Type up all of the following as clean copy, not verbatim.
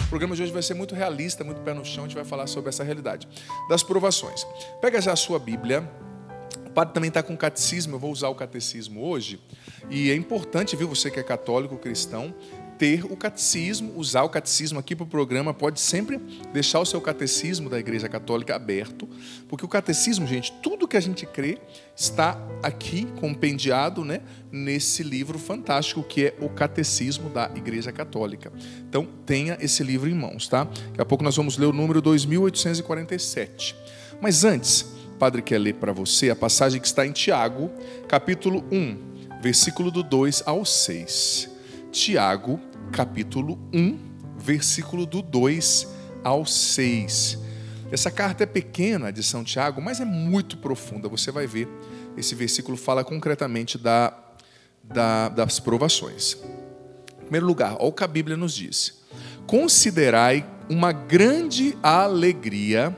O programa de hoje vai ser muito realista, muito pé no chão. A gente vai falar sobre essa realidade das provações. Pega já a sua Bíblia. O padre também está com o catecismo. Eu vou usar o catecismo hoje. E é importante, viu, você que é católico, cristão, ter o catecismo, usar o catecismo aqui para o programa. Pode sempre deixar o seu catecismo da Igreja Católica aberto, porque o catecismo, gente, tudo que a gente crê está aqui compendiado, né, nesse livro fantástico que é o Catecismo da Igreja Católica. Então, tenha esse livro em mãos, tá? Daqui a pouco nós vamos ler o número 2847. Mas antes, o padre quer ler para você a passagem que está em Tiago, capítulo 1, versículo do 2 ao 6. Tiago, capítulo 1, versículo do 2 ao 6. Essa carta é pequena de São Tiago, mas é muito profunda. Você vai ver, esse versículo fala concretamente das provações. Em primeiro lugar, olha o que a Bíblia nos diz. Considerai uma grande alegria,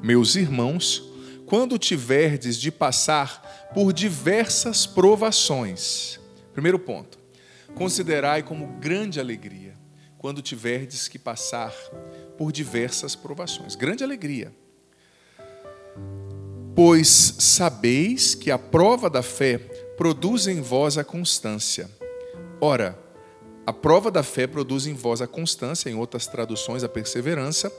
meus irmãos, quando tiverdes de passar por diversas provações. Primeiro ponto. Considerai como grande alegria quando tiverdes que passar por diversas provações. Grande alegria. Pois sabeis que a prova da fé produz em vós a constância. Ora, a prova da fé produz em vós a constância, em outras traduções, a perseverança.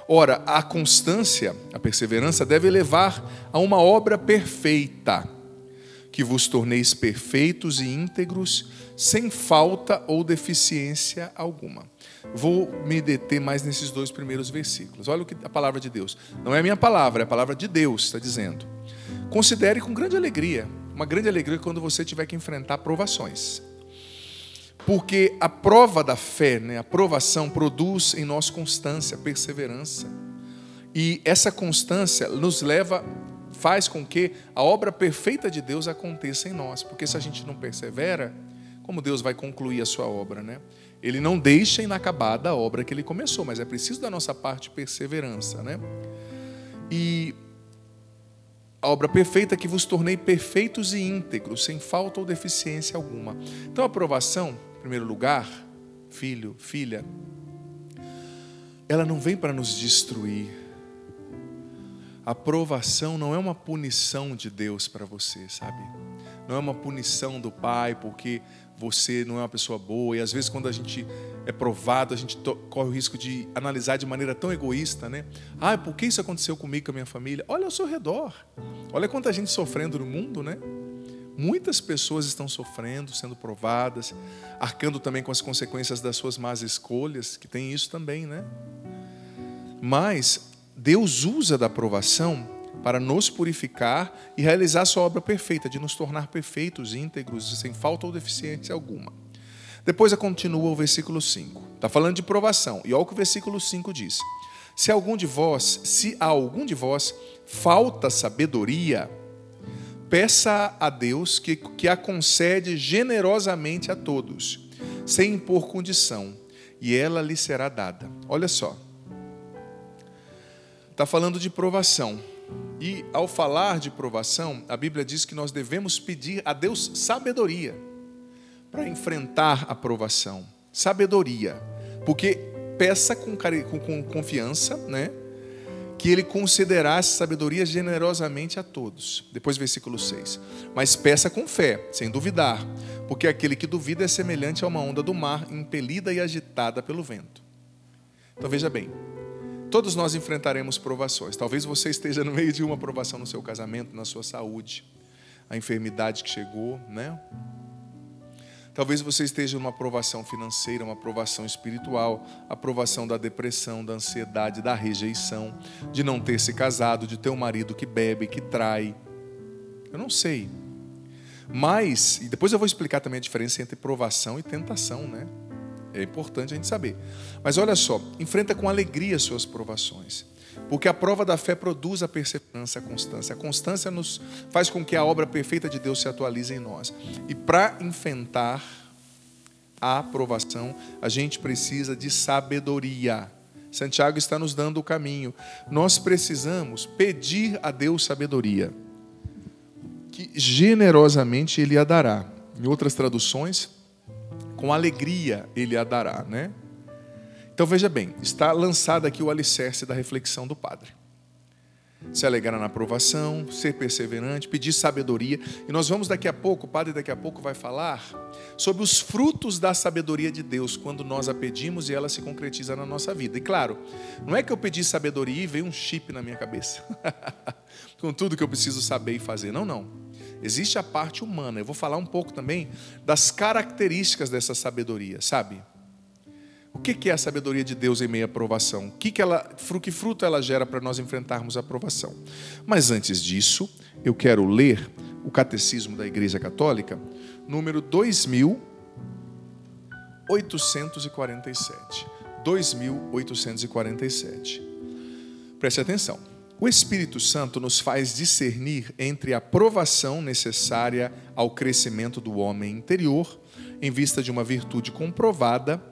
Ora, a constância, a perseverança, deve levar a uma obra perfeita, que vos torneis perfeitos e íntegros, sem falta ou deficiência alguma. Vou me deter mais nesses dois primeiros versículos. Olha o que a palavra de Deus. Não é a minha palavra, é a palavra de Deus, está dizendo. Considere com grande alegria, uma grande alegria quando você tiver que enfrentar provações. Porque a prova da fé, né, a provação, produz em nós constância, perseverança. E essa constância nos leva, faz com que a obra perfeita de Deus aconteça em nós. Porque se a gente não persevera, como Deus vai concluir a sua obra, né? Ele não deixa inacabada a obra que Ele começou, mas é preciso da nossa parte perseverança, né? E a obra perfeita que vos tornei perfeitos e íntegros, sem falta ou deficiência alguma. Então a aprovação, em primeiro lugar, filho, filha, ela não vem para nos destruir. A provação não é uma punição de Deus para você, sabe? Não é uma punição do Pai porque você não é uma pessoa boa. E às vezes quando a gente é provado, a gente corre o risco de analisar de maneira tão egoísta, né? Ah, por que isso aconteceu comigo, com a minha família? Olha ao seu redor. Olha quanta gente sofrendo no mundo, né? Muitas pessoas estão sofrendo, sendo provadas, arcando também com as consequências das suas más escolhas, que tem isso também, né? Mas Deus usa da provação para nos purificar e realizar a sua obra perfeita, de nos tornar perfeitos, íntegros, sem falta ou deficiência alguma. Depois continua o versículo 5. Está falando de provação. E olha o que o versículo 5 diz. Se a algum de vós falta sabedoria, peça a Deus que a concede generosamente a todos, sem impor condição, e ela lhe será dada. Olha só. Está falando de provação. E ao falar de provação, a Bíblia diz que nós devemos pedir a Deus sabedoria para enfrentar a provação. Sabedoria. Porque peça com confiança, né, que Ele concederá essa sabedoria generosamente a todos. Depois versículo 6. Mas peça com fé, sem duvidar, porque aquele que duvida é semelhante a uma onda do mar, impelida e agitada pelo vento. Então veja bem. Todos nós enfrentaremos provações. Talvez você esteja no meio de uma provação no seu casamento, na sua saúde, a enfermidade que chegou, né? Talvez você esteja numa provação financeira, uma provação espiritual, a provação da depressão, da ansiedade, da rejeição, de não ter se casado, de ter um marido que bebe, que trai. Eu não sei. Mas, e depois eu vou explicar também a diferença entre provação e tentação, né? É importante a gente saber. Mas olha só, enfrenta com alegria as suas provações. Porque a prova da fé produz a perseverança, a constância. A constância nos faz com que a obra perfeita de Deus se atualize em nós. E para enfrentar a aprovação, a gente precisa de sabedoria. Santiago está nos dando o caminho. Nós precisamos pedir a Deus sabedoria, que generosamente Ele a dará. Em outras traduções, com alegria Ele a dará, né? Então veja bem, está lançado aqui o alicerce da reflexão do padre. Se alegrar na aprovação, ser perseverante, pedir sabedoria. E nós vamos daqui a pouco, o padre daqui a pouco vai falar sobre os frutos da sabedoria de Deus, quando nós a pedimos e ela se concretiza na nossa vida. E claro, não é que eu pedi sabedoria e veio um chip na minha cabeça, com tudo que eu preciso saber e fazer. Não, não. Existe a parte humana. Eu vou falar um pouco também das características dessa sabedoria, sabe? O que é a sabedoria de Deus em meio à provação? Que fruto ela gera para nós enfrentarmos a provação? Mas antes disso, eu quero ler o Catecismo da Igreja Católica, número 2847. 2847. Preste atenção. O Espírito Santo nos faz discernir entre a provação necessária ao crescimento do homem interior, em vista de uma virtude comprovada,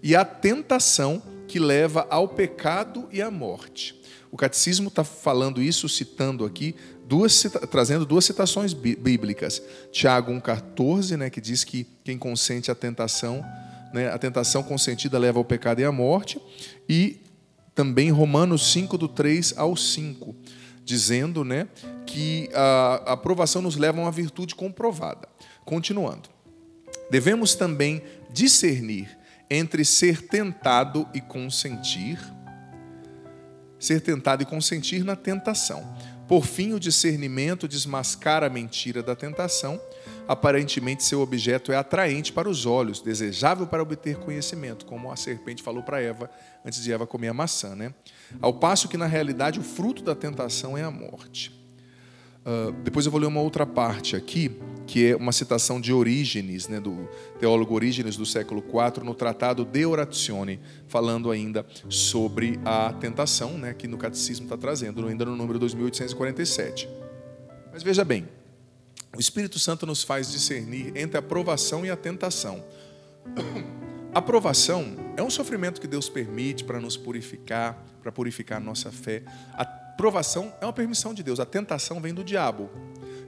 e a tentação que leva ao pecado e à morte. O Catecismo está falando isso, citando aqui, trazendo duas citações bíblicas. Tiago 1,14, né, que diz que quem consente a tentação consentida leva ao pecado e à morte. E também Romanos 5, do 3 ao 5, dizendo, né, que a aprovação nos leva a uma virtude comprovada. Continuando. Devemos também discernir entre ser tentado e consentir na tentação. Por fim, o discernimento desmascara a mentira da tentação. Aparentemente, seu objeto é atraente para os olhos, desejável para obter conhecimento, como a serpente falou para Eva antes de Eva comer a maçã, né? Ao passo que, na realidade, o fruto da tentação é a morte. Depois eu vou ler uma outra parte aqui, que é uma citação de Orígenes, né, do teólogo Orígenes do século IV, no tratado De Oratione, falando ainda sobre a tentação, né, que no Catecismo está trazendo, ainda no número 2847. Mas veja bem, o Espírito Santo nos faz discernir entre a provação e a tentação. A provação é um sofrimento que Deus permite para nos purificar, para purificar a nossa fé. A provação é uma permissão de Deus. A tentação vem do diabo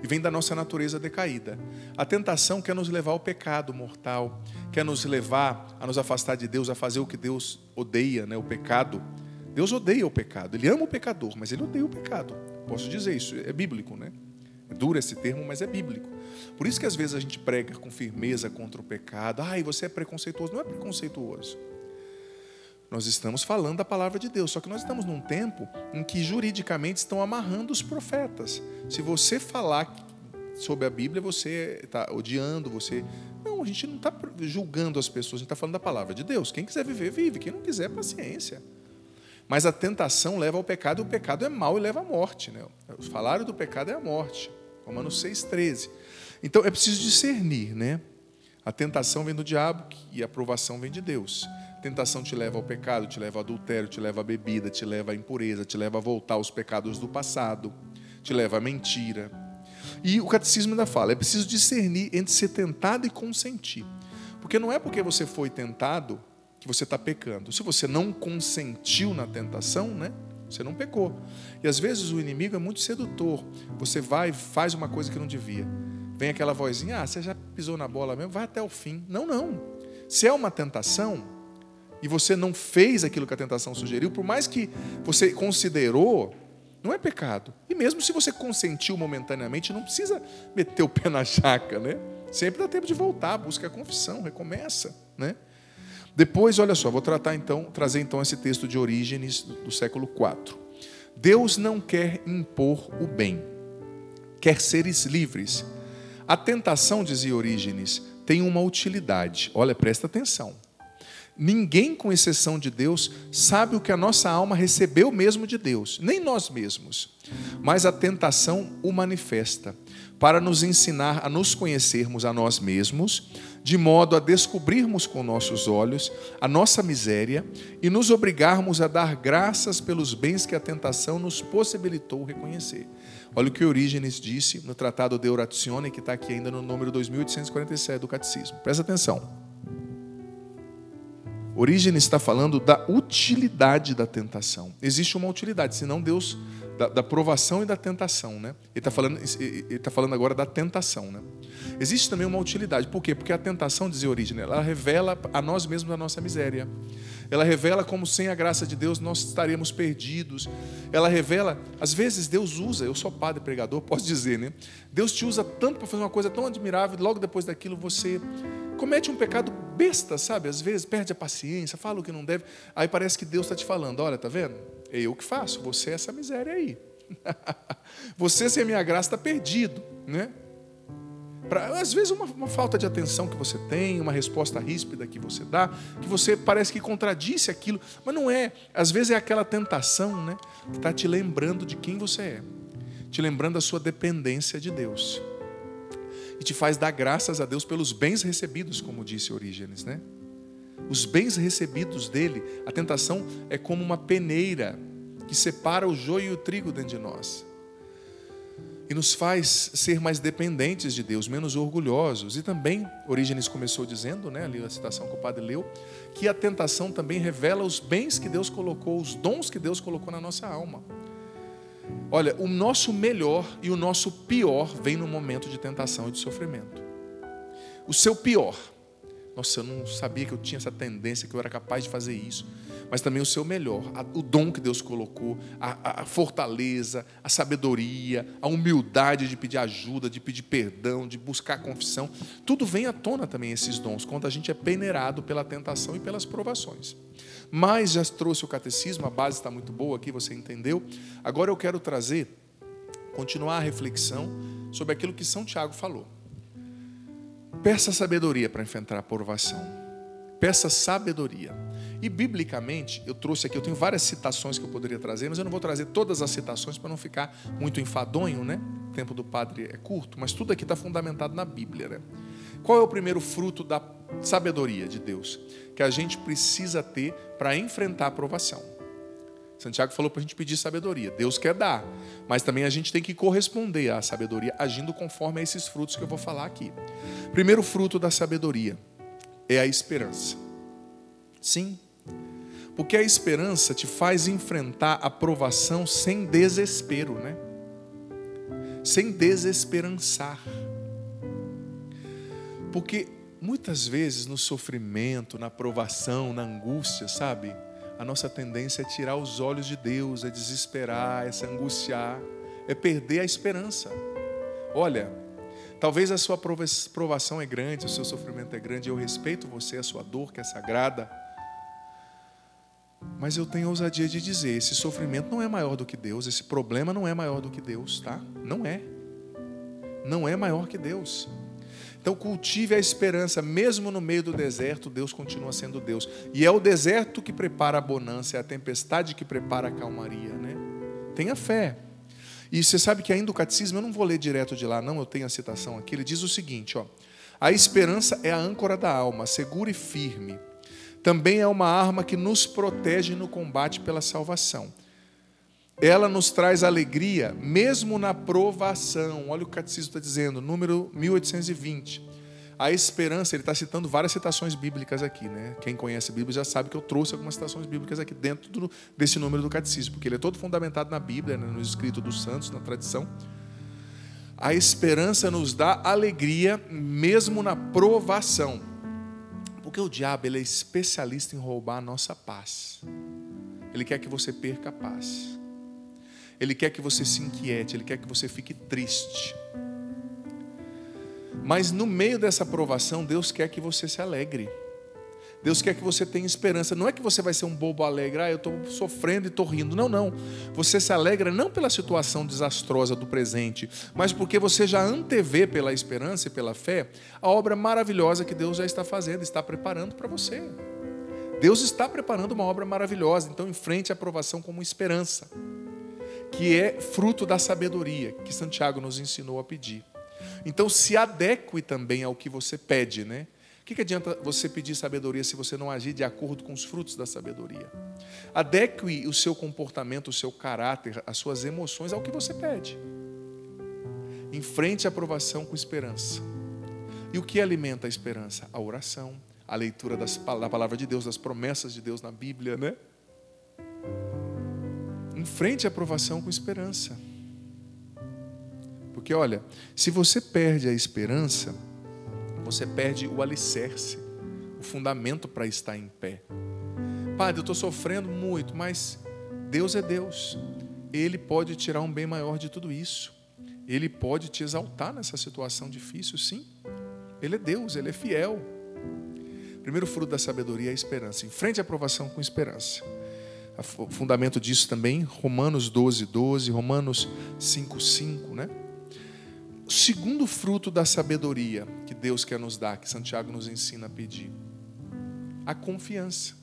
e vem da nossa natureza decaída. A tentação quer nos levar ao pecado mortal, quer nos levar a nos afastar de Deus, a fazer o que Deus odeia, né? O pecado. Deus odeia o pecado. Ele ama o pecador, mas Ele odeia o pecado. Posso dizer isso, é bíblico, né? É duro esse termo, mas é bíblico. Por isso que às vezes a gente prega com firmeza contra o pecado. Ai, você é preconceituoso. Não é preconceituoso. Nós estamos falando da palavra de Deus. Só que nós estamos num tempo em que juridicamente estão amarrando os profetas. Se você falar sobre a Bíblia, você está odiando, você... Não, a gente não está julgando as pessoas, a gente está falando da palavra de Deus. Quem quiser viver, vive. Quem não quiser, paciência. Mas a tentação leva ao pecado, e o pecado é mau e leva à morte, né? O salário do pecado é a morte. Romanos 6,13. Então é preciso discernir, né? A tentação vem do diabo e a aprovação vem de Deus. A tentação te leva ao pecado, te leva ao adultério, te leva à bebida, te leva à impureza, te leva a voltar aos pecados do passado, te leva à mentira. E o Catecismo ainda fala, é preciso discernir entre ser tentado e consentir. Porque não é porque você foi tentado que você está pecando. Se você não consentiu na tentação, né, você não pecou. E às vezes o inimigo é muito sedutor. Você vai e faz uma coisa que não devia. Vem aquela vozinha, você já pisou na bola mesmo, vai até o fim. Não, não. Se é uma tentação e você não fez aquilo que a tentação sugeriu, por mais que você considerou, não é pecado. E mesmo se você consentiu momentaneamente, não precisa meter o pé na jaca, né? Sempre dá tempo de voltar, busca a confissão, recomeça, né? Depois, olha só, vou trazer então esse texto de Orígenes do século IV. Deus não quer impor o bem, quer seres livres. A tentação, dizia Orígenes, tem uma utilidade. Olha, presta atenção. Ninguém, com exceção de Deus, sabe o que a nossa alma recebeu mesmo de Deus, nem nós mesmos. Mas a tentação o manifesta, para nos ensinar a nos conhecermos a nós mesmos, de modo a descobrirmos com nossos olhos a nossa miséria e nos obrigarmos a dar graças pelos bens que a tentação nos possibilitou reconhecer. Olha o que Orígenes disse no Tratado De Oratione, que está aqui ainda no número 2847 do Catecismo. Presta atenção. Orígenes está falando da utilidade da tentação. Existe uma utilidade, senão Deus... Da provação e da tentação, né? Ele está falando agora da tentação, né? Existe também uma utilidade. Por quê? Porque a tentação, dizia Orígenes, ela revela a nós mesmos a nossa miséria. Ela revela como sem a graça de Deus nós estaríamos perdidos. Ela revela, às vezes Deus usa, eu sou padre pregador, posso dizer, né? Deus te usa tanto para fazer uma coisa tão admirável, e logo depois daquilo você comete um pecado besta, sabe? Às vezes perde a paciência, fala o que não deve. Aí parece que Deus está te falando, olha, tá vendo? É eu que faço, você é essa miséria aí. Você sem a minha graça está perdido, né? Às vezes uma falta de atenção que você tem, uma resposta ríspida que você dá, que você parece que contradisse aquilo, mas não é. Às vezes é aquela tentação, né, que está te lembrando de quem você é, te lembrando da sua dependência de Deus. E te faz dar graças a Deus pelos bens recebidos, como disse Orígenes, né? Os bens recebidos dele, a tentação é como uma peneira que separa o joio e o trigo dentro de nós. E nos faz ser mais dependentes de Deus, menos orgulhosos. E também, Orígenes começou dizendo, né, ali a citação que o padre leu, que a tentação também revela os bens que Deus colocou, os dons que Deus colocou na nossa alma. Olha, o nosso melhor e o nosso pior vem no momento de tentação e de sofrimento. O seu pior, nossa, eu não sabia que eu tinha essa tendência, que eu era capaz de fazer isso. Mas também o seu melhor, o dom que Deus colocou, a fortaleza, a sabedoria, a humildade de pedir ajuda, de pedir perdão, de buscar confissão. Tudo vem à tona também, esses dons, quando a gente é peneirado pela tentação e pelas provações. Mas já trouxe o catecismo, a base está muito boa aqui, você entendeu? Agora eu quero continuar a reflexão sobre aquilo que São Tiago falou. Peça sabedoria para enfrentar a provação. Peça sabedoria. E biblicamente, eu trouxe aqui, eu tenho várias citações que eu poderia trazer, mas eu não vou trazer todas as citações para não ficar muito enfadonho, né? O tempo do padre é curto, mas tudo aqui está fundamentado na Bíblia, né? Qual é o primeiro fruto da sabedoria de Deus? Que a gente precisa ter para enfrentar a provação. Santiago falou para a gente pedir sabedoria. Deus quer dar, mas também a gente tem que corresponder à sabedoria, agindo conforme a esses frutos que eu vou falar aqui. Primeiro fruto da sabedoria é a esperança. Sim, porque a esperança te faz enfrentar a provação sem desespero, né? Sem desesperançar. Porque muitas vezes no sofrimento, na provação, na angústia, sabe? A nossa tendência é tirar os olhos de Deus, é desesperar, é se angustiar, é perder a esperança. Olha, talvez a sua provação é grande, o seu sofrimento é grande, eu respeito você, a sua dor que é sagrada, mas eu tenho ousadia de dizer, esse sofrimento não é maior do que Deus, esse problema não é maior do que Deus, tá? Não é. Não é maior que Deus. Então cultive a esperança, mesmo no meio do deserto, Deus continua sendo Deus. E é o deserto que prepara a bonança, é a tempestade que prepara a calmaria, né? Tenha fé. E você sabe que ainda o catecismo, eu não vou ler direto de lá, não, eu tenho a citação aqui, ele diz o seguinte, ó: a esperança é a âncora da alma, segura e firme. Também é uma arma que nos protege no combate pela salvação. Ela nos traz alegria, mesmo na provação. Olha o que o catecismo está dizendo, número 1820. A esperança, ele está citando várias citações bíblicas aqui, né? Quem conhece a Bíblia já sabe que eu trouxe algumas citações bíblicas aqui dentro desse número do catecismo, porque ele é todo fundamentado na Bíblia, né? No escrito dos santos, na tradição. A esperança nos dá alegria, mesmo na provação. Porque o diabo, ele é especialista em roubar a nossa paz. Ele quer que você perca a paz. Ele quer que você se inquiete, ele quer que você fique triste. Mas no meio dessa provação, Deus quer que você se alegre. Deus quer que você tenha esperança. Não é que você vai ser um bobo alegre, eu estou sofrendo e estou rindo. Não, não. Você se alegra não pela situação desastrosa do presente, mas porque você já antevê pela esperança e pela fé a obra maravilhosa que Deus já está fazendo, está preparando para você. Deus está preparando uma obra maravilhosa, então enfrente a provação como esperança, que é fruto da sabedoria que Santiago nos ensinou a pedir. Então se adeque também ao que você pede, né? O que adianta você pedir sabedoria se você não agir de acordo com os frutos da sabedoria? Adeque o seu comportamento, o seu caráter, as suas emoções ao que você pede. Enfrente a provação com esperança. E o que alimenta a esperança? A oração, a leitura da palavra de Deus, das promessas de Deus na Bíblia, né? Enfrente a provação com esperança. Porque olha, se você perde a esperança, você perde o alicerce, o fundamento para estar em pé. Padre, eu estou sofrendo muito, mas Deus é Deus. Ele pode tirar um bem maior de tudo isso. Ele pode te exaltar nessa situação difícil, sim. Ele é Deus, Ele é fiel. Primeiro fruto da sabedoria é a esperança. Enfrente a provação com esperança. O fundamento disso também, Romanos 12:12, Romanos 5:5, né? O segundo fruto da sabedoria que Deus quer nos dar, que Santiago nos ensina a pedir, a confiança.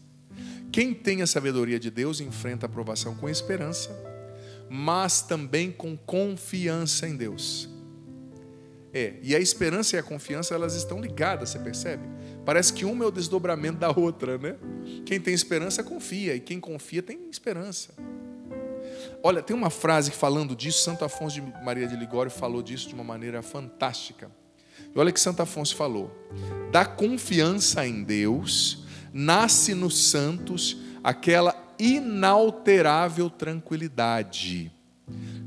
Quem tem a sabedoria de Deus enfrenta a provação com esperança, mas também com confiança em Deus. E a esperança e a confiança, elas estão ligadas, você percebe? Parece que uma é o desdobramento da outra, né? Quem tem esperança confia, e quem confia tem esperança. Olha, tem uma frase que falando disso, Santo Afonso de Maria de Ligório falou disso de uma maneira fantástica. E olha que Santo Afonso falou: da confiança em Deus nasce nos santos aquela inalterável tranquilidade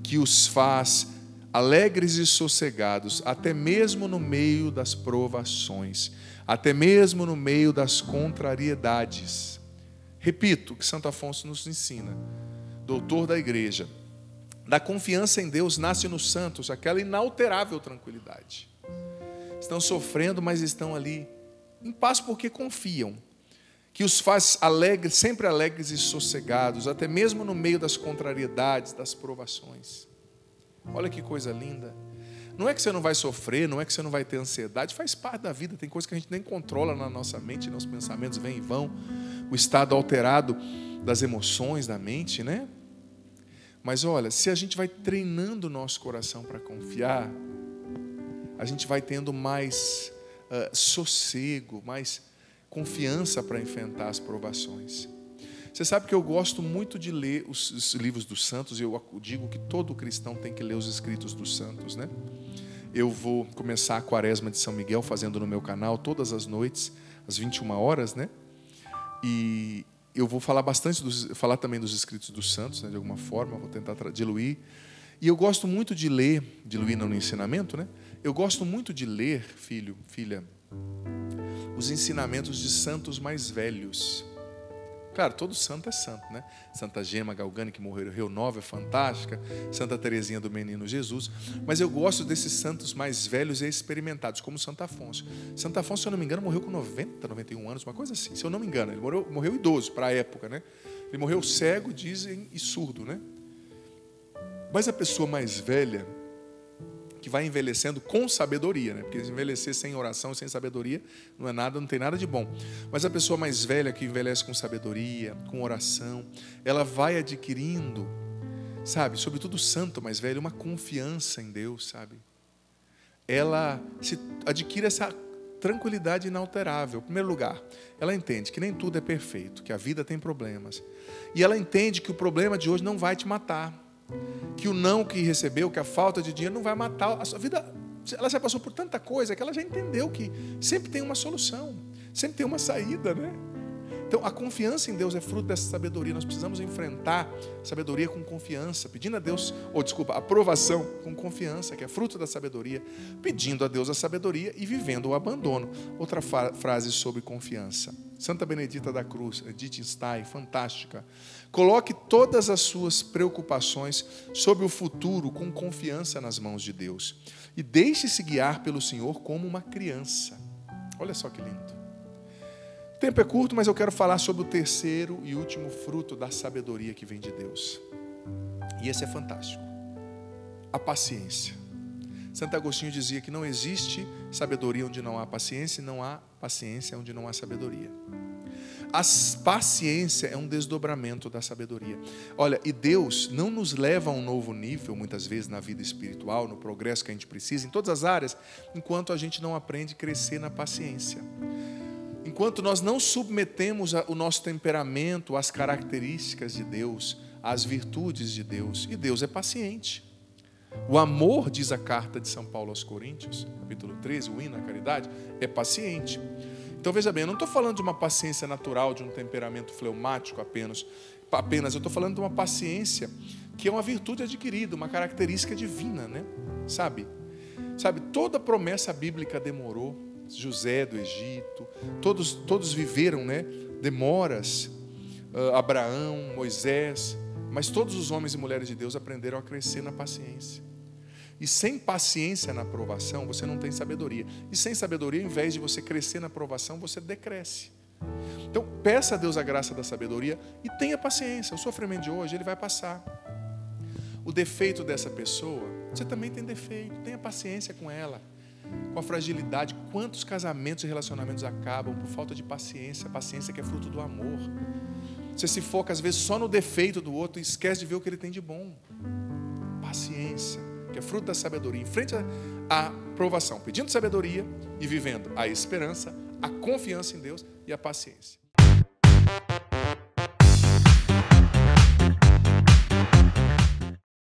que os faz alegres e sossegados, até mesmo no meio das provações, até mesmo no meio das contrariedades. Repito o que Santo Afonso nos ensina, doutor da igreja: da confiança em Deus nasce nos santos aquela inalterável tranquilidade. Estão sofrendo, mas estão ali em paz porque confiam, que os faz alegres, sempre alegres e sossegados, até mesmo no meio das contrariedades, das provações. Olha que coisa linda. Não é que você não vai sofrer, não é que você não vai ter ansiedade, faz parte da vida, tem coisas que a gente nem controla na nossa mente, nos pensamentos vêm e vão, o estado alterado das emoções da mente, né? Mas olha, se a gente vai treinando o nosso coração para confiar, a gente vai tendo mais sossego, mais confiança para enfrentar as provações. Você sabe que eu gosto muito de ler os livros dos santos, e eu digo que todo cristão tem que ler os escritos dos santos, né? Eu vou começar a quaresma de São Miguel fazendo no meu canal todas as noites, às 21 horas, né? E eu vou falar falar também dos escritos dos santos, né, de alguma forma, vou tentar diluir. E eu gosto muito de ler, diluir no ensinamento, né? Eu gosto muito de ler, filho, filha, os ensinamentos de santos mais velhos. Claro, todo santo é santo, né? Santa Gema Galgani, que morreu em Rio Nova, é fantástica. Santa Teresinha do Menino Jesus. Mas eu gosto desses santos mais velhos e experimentados, como Santo Afonso. Santo Afonso, se eu não me engano, morreu com 90, 91 anos, uma coisa assim. Se eu não me engano, ele morreu idoso para a época, né? Ele morreu cego, dizem, e surdo, né? Mas a pessoa mais velha, que vai envelhecendo com sabedoria, né? Porque envelhecer sem oração, sem sabedoria, não é nada, não tem nada de bom. Mas a pessoa mais velha que envelhece com sabedoria, com oração, ela vai adquirindo, sabe, sobretudo o santo mais velho, uma confiança em Deus, sabe? Ela adquire essa tranquilidade inalterável. Em primeiro lugar, ela entende que nem tudo é perfeito, que a vida tem problemas. E ela entende que o problema de hoje não vai te matar. Que o não que recebeu, que a falta de dinheiro não vai matar a sua vida. Ela já passou por tanta coisa que ela já entendeu que sempre tem uma solução, sempre tem uma saída, né? Então a confiança em Deus é fruto dessa sabedoria. Nós precisamos enfrentar a sabedoria com confiança, pedindo a Deus, a aprovação com confiança, que é fruto da sabedoria, pedindo a Deus a sabedoria e vivendo o abandono. Outra frase sobre confiança. Santa Benedita da Cruz, Edith Stein, fantástica. Coloque todas as suas preocupações sobre o futuro com confiança nas mãos de Deus. E deixe-se guiar pelo Senhor como uma criança. Olha só que lindo. O tempo é curto, mas eu quero falar sobre o terceiro e último fruto da sabedoria que vem de Deus. E esse é fantástico. A paciência. Santo Agostinho dizia que não existe sabedoria onde não há paciência, e não há paciência onde não há sabedoria. A paciência é um desdobramento da sabedoria. Olha, e Deus não nos leva a um novo nível, muitas vezes, na vida espiritual, no progresso que a gente precisa, em todas as áreas, enquanto a gente não aprende a crescer na paciência. Enquanto nós não submetemos o nosso temperamento às características de Deus, às virtudes de Deus. E Deus é paciente. O amor, diz a carta de São Paulo aos Coríntios, capítulo 13, o hino à caridade, é paciente. Então veja bem, eu não estou falando de uma paciência natural, de um temperamento fleumático apenas eu estou falando de uma paciência que é uma virtude adquirida, uma característica divina, né? Sabe, toda promessa bíblica demorou. José do Egito, todos viveram, né, demoras. Abraão, Moisés, mas todos os homens e mulheres de Deus aprenderam a crescer na paciência. E sem paciência na aprovação, você não tem sabedoria. E sem sabedoria, ao invés de você crescer na aprovação, você decresce. Então, peça a Deus a graça da sabedoria e tenha paciência. O sofrimento de hoje, ele vai passar. O defeito dessa pessoa, você também tem defeito. Tenha paciência com ela, com a fragilidade. Quantos casamentos e relacionamentos acabam por falta de paciência? Paciência que é fruto do amor. Você se foca, às vezes, só no defeito do outro e esquece de ver o que ele tem de bom. Paciência, que é fruto da sabedoria. Em frente à provação, pedindo sabedoria e vivendo a esperança, a confiança em Deus e a paciência.